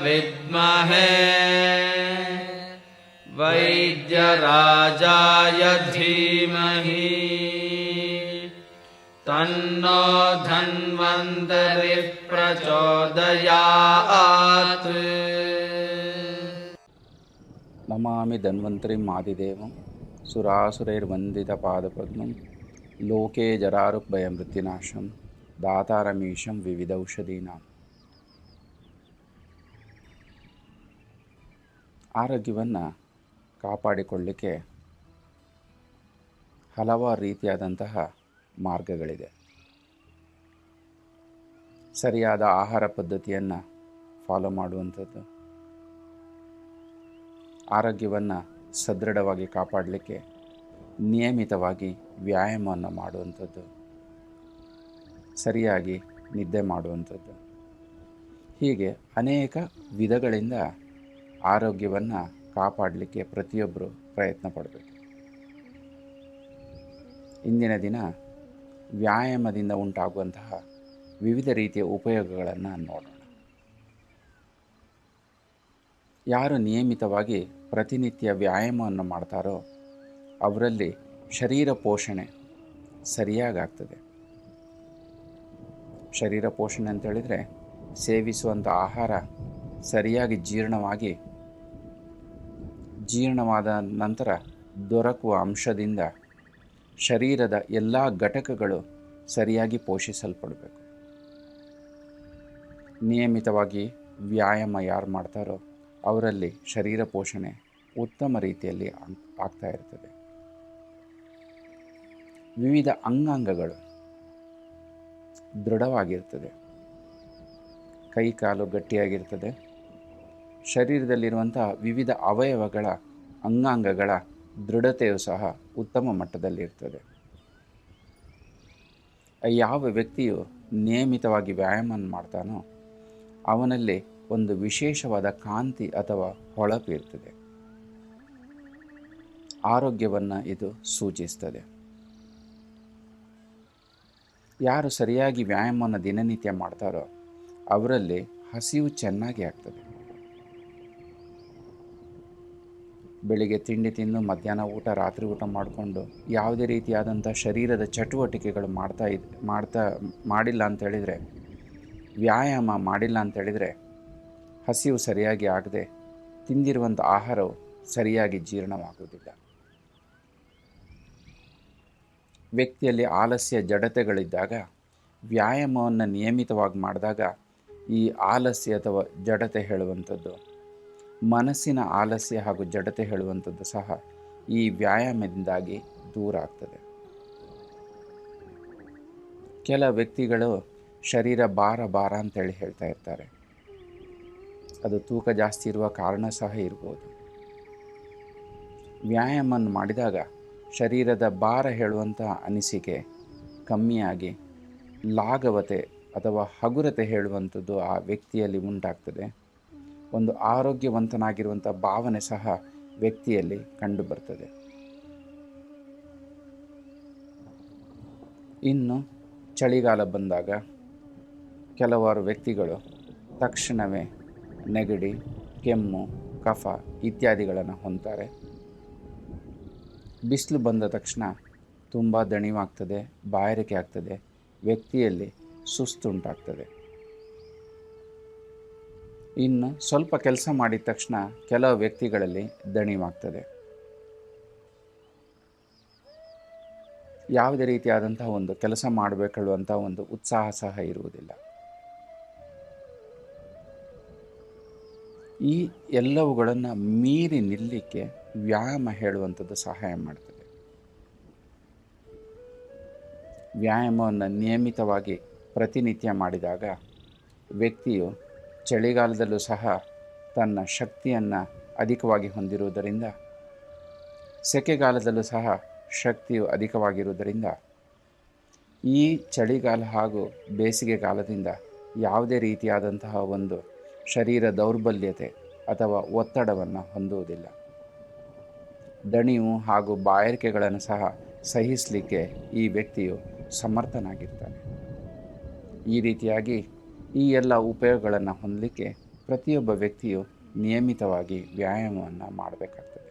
ವಿದ್ಮಹೇ ವೈದ್ಯರಾಜಾಯ ಧೀಮಹಿ ತನ್ನೋ ಧನ್ವಂತರಿ ಪ್ರಚೋದಯಾತ್. ನಮಾಮಿ ಧನ್ವಂತರಿಂ ಆದಿದೇವಂ ಸುರಾಸುರೈರ್ವಂದಿತಪಾದಪದ್ಮಂ ಲೋಕೆ ಜರಾರುಗ್ಭಯಮೃತ್ಯುನಾಶಂ ದಾತಾರಮೀಶಂ ವಿವಿಧೌಷಧೀನಾಂ. ಆರೋಗ್ಯವನ್ನು ಕಾಪಾಡಿಕೊಳ್ಳಲಿಕ್ಕೆ ಹಲವಾರು ರೀತಿಯಾದಂತಹ ಮಾರ್ಗಗಳಿದೆ. ಸರಿಯಾದ ಆಹಾರ ಪದ್ಧತಿಯನ್ನು ಫಾಲೋ ಮಾಡುವಂಥದ್ದು, ಆರೋಗ್ಯವನ್ನು ಸದೃಢವಾಗಿ ಕಾಪಾಡಲಿಕ್ಕೆ ನಿಯಮಿತವಾಗಿ ವ್ಯಾಯಾಮವನ್ನು ಮಾಡುವಂಥದ್ದು, ಸರಿಯಾಗಿ ನಿದ್ದೆ ಮಾಡುವಂಥದ್ದು, ಹೀಗೆ ಅನೇಕ ವಿಧಗಳಿಂದ ಆರೋಗ್ಯವನ್ನು ಕಾಪಾಡಲಿಕ್ಕೆ ಪ್ರತಿಯೊಬ್ಬರು ಪ್ರಯತ್ನ ಪಡಬೇಕು. ಇಂದಿನ ದಿನ ವ್ಯಾಯಾಮದಿಂದ ಉಂಟಾಗುವಂತಹ ವಿವಿಧ ರೀತಿಯ ಉಪಯೋಗಗಳನ್ನು ನೋಡೋಣ. ಯಾರು ನಿಯಮಿತವಾಗಿ ಪ್ರತಿನಿತ್ಯ ವ್ಯಾಯಾಮವನ್ನು ಮಾಡ್ತಾರೋ ಅವರಲ್ಲಿ ಶರೀರ ಪೋಷಣೆ ಸರಿಯಾಗಾಗ್ತದೆ. ಶರೀರ ಪೋಷಣೆ ಅಂತೇಳಿದರೆ ಸೇವಿಸುವಂಥ ಆಹಾರ ಸರಿಯಾಗಿ ಜೀರ್ಣವಾದ ನಂತರ ದೊರಕುವ ಅಂಶದಿಂದ ಶರೀರದ ಎಲ್ಲ ಘಟಕಗಳು ಸರಿಯಾಗಿ ಪೋಷಿಸಲ್ಪಡಬೇಕು. ನಿಯಮಿತವಾಗಿ ವ್ಯಾಯಾಮ ಯಾರು ಮಾಡ್ತಾರೋ ಅವರಲ್ಲಿ ಶರೀರ ಪೋಷಣೆ ಉತ್ತಮ ರೀತಿಯಲ್ಲಿ ಆಗ್ತಾ ಇರ್ತದೆ. ವಿವಿಧ ಅಂಗಾಂಗಗಳು ದೃಢವಾಗಿರ್ತದೆ, ಕೈ ಕಾಲು ಗಟ್ಟಿಯಾಗಿರ್ತದೆ. ಶರೀರದಲ್ಲಿರುವಂಥ ವಿವಿಧ ಅವಯವಗಳ ಅಂಗಾಂಗಗಳ ದೃಢತೆಯು ಸಹ ಉತ್ತಮ ಮಟ್ಟದಲ್ಲಿರ್ತದೆ. ಯಾವ ವ್ಯಕ್ತಿಯು ನಿಯಮಿತವಾಗಿ ವ್ಯಾಯಾಮ ಮಾಡ್ತಾನೋ ಅವನಲ್ಲಿ ಒಂದು ವಿಶೇಷವಾದ ಕಾಂತಿ ಅಥವಾ ಹೊಳಪು ಇರ್ತದೆ. ಆರೋಗ್ಯವನ್ನು ಇದು ಸೂಚಿಸ್ತದೆ. ಯಾರು ಸರಿಯಾಗಿ ವ್ಯಾಯಾಮವನ್ನು ದಿನನಿತ್ಯ ಮಾಡ್ತಾರೋ ಅವರಲ್ಲಿ ಹಸಿವು ಚೆನ್ನಾಗಿ ಆಗ್ತದೆ. ಬೆಳಿಗ್ಗೆ ತಿಂಡಿ ತಿಂದು ಮಧ್ಯಾಹ್ನ ಊಟ ರಾತ್ರಿ ಊಟ ಮಾಡಿಕೊಂಡು ಯಾವುದೇ ರೀತಿಯಾದಂಥ ಶರೀರದ ಚಟುವಟಿಕೆಗಳು ಮಾಡಿಲ್ಲ ಅಂತೇಳಿದರೆ, ವ್ಯಾಯಾಮ ಮಾಡಿಲ್ಲ ಅಂತೇಳಿದರೆ ಹಸಿವು ಸರಿಯಾಗಿ ಆಗದೆ ತಿಂದಿರುವಂಥ ಆಹಾರವು ಸರಿಯಾಗಿ ಜೀರ್ಣವಾಗುವುದಿಲ್ಲ. ವ್ಯಕ್ತಿಯಲ್ಲಿ ಆಲಸ್ಯ ಜಡತೆಗಳಿದ್ದಾಗ ವ್ಯಾಯಾಮವನ್ನು ನಿಯಮಿತವಾಗಿ ಮಾಡಿದಾಗ ಈ ಆಲಸ್ಯ ಅಥವಾ ಜಡತೆ ಹೇಳುವಂಥದ್ದು, ಮನಸ್ಸಿನ ಆಲಸ್ಯ ಹಾಗೂ ಜಡತೆ ಹೇಳುವಂಥದ್ದು ಸಹ ಈ ವ್ಯಾಯಾಮದಿಂದಾಗಿ ದೂರ ಆಗ್ತದೆ. ಕೆಲ ವ್ಯಕ್ತಿಗಳು ಶರೀರ ಭಾರ ಅಂತೇಳಿ ಹೇಳ್ತಾ ಇರ್ತಾರೆ. ಅದು ತೂಕ ಜಾಸ್ತಿ ಇರುವ ಕಾರಣ ಸಹ ಇರ್ಬೋದು. ವ್ಯಾಯಾಮವನ್ನು ಮಾಡಿದಾಗ ಶರೀರದ ಭಾರ ಹೇಳುವಂಥ ಅನಿಸಿಕೆ ಕಮ್ಮಿಯಾಗಿ ಲಾಘವತೆ ಅಥವಾ ಹಗುರತೆ ಹೇಳುವಂಥದ್ದು ಆ ವ್ಯಕ್ತಿಯಲ್ಲಿ ಉಂಟಾಗ್ತದೆ. ಒಂದು ಆರೋಗ್ಯವಂತನಾಗಿರುವಂಥ ಭಾವನೆ ಸಹ ವ್ಯಕ್ತಿಯಲ್ಲಿ ಕಂಡುಬರ್ತದೆ. ಇನ್ನು ಚಳಿಗಾಲ ಬಂದಾಗ ಕೆಲವಾರು ವ್ಯಕ್ತಿಗಳು ತಕ್ಷಣವೇ ನೆಗಡಿ, ಕೆಮ್ಮು, ಕಫ ಇತ್ಯಾದಿಗಳನ್ನು ಹೊಂದ್ತಾರೆ. ಬಿಸಿಲು ಬಂದ ತಕ್ಷಣ ತುಂಬ ದಣಿವಾಗ್ತದೆ, ಬಾಯಾರಿಕೆ ಆಗ್ತದೆ, ವ್ಯಕ್ತಿಯಲ್ಲಿ ಸುಸ್ತುಂಟಾಗ್ತದೆ. ಇನ್ನು ಸ್ವಲ್ಪ ಕೆಲಸ ಮಾಡಿದ ತಕ್ಷಣ ಕೆಲವು ವ್ಯಕ್ತಿಗಳಲ್ಲಿ ದಣಿವಾಗ್ತದೆ. ಯಾವುದೇ ರೀತಿಯಾದಂತಹ ಒಂದು ಕೆಲಸ ಮಾಡಬೇಕನ್ನುವಂಥ ಒಂದು ಉತ್ಸಾಹ ಸಹ ಇರುವುದಿಲ್ಲ. ಈ ಎಲ್ಲವುಗಳನ್ನು ಮೀರಿ ನಿಲ್ಲಲಿಕ್ಕೆ ವ್ಯಾಯಾಮ ಹೇಳುವಂಥದ್ದು ಸಹಾಯ ಮಾಡ್ತದೆ. ವ್ಯಾಯಾಮವನ್ನು ನಿಯಮಿತವಾಗಿ ಪ್ರತಿನಿತ್ಯ ಮಾಡಿದಾಗ ವ್ಯಕ್ತಿಯು ಚಳಿಗಾಲದಲ್ಲೂ ಸಹ ತನ್ನ ಶಕ್ತಿಯನ್ನು ಅಧಿಕವಾಗಿ ಹೊಂದಿರುವುದರಿಂದ, ಸೆಕೆಗಾಲದಲ್ಲೂ ಸಹ ಶಕ್ತಿಯು ಅಧಿಕವಾಗಿರುವುದರಿಂದ ಈ ಚಳಿಗಾಲ ಹಾಗೂ ಬೇಸಿಗೆಗಾಲದಿಂದ ಯಾವುದೇ ರೀತಿಯಾದಂತಹ ಒಂದು ಶರೀರ ದೌರ್ಬಲ್ಯತೆ ಅಥವಾ ಒತ್ತಡವನ್ನು ಹೊಂದುವುದಿಲ್ಲ. ದಣಿವು ಹಾಗೂ ಬಾಯಾರಿಕೆಗಳನ್ನು ಸಹ ಸಹಿಸಲಿಕ್ಕೆ ಈ ವ್ಯಕ್ತಿಯು ಸಮರ್ಥನಾಗಿರ್ತಾನೆ. ಈ ರೀತಿಯಾಗಿ ಈ ಎಲ್ಲ ಉಪಯೋಗಗಳನ್ನು ಹೊಂದಲಿಕ್ಕೆ ಪ್ರತಿಯೊಬ್ಬ ವ್ಯಕ್ತಿಯು ನಿಯಮಿತವಾಗಿ ವ್ಯಾಯಾಮವನ್ನು ಮಾಡಬೇಕಾಗ್ತದೆ.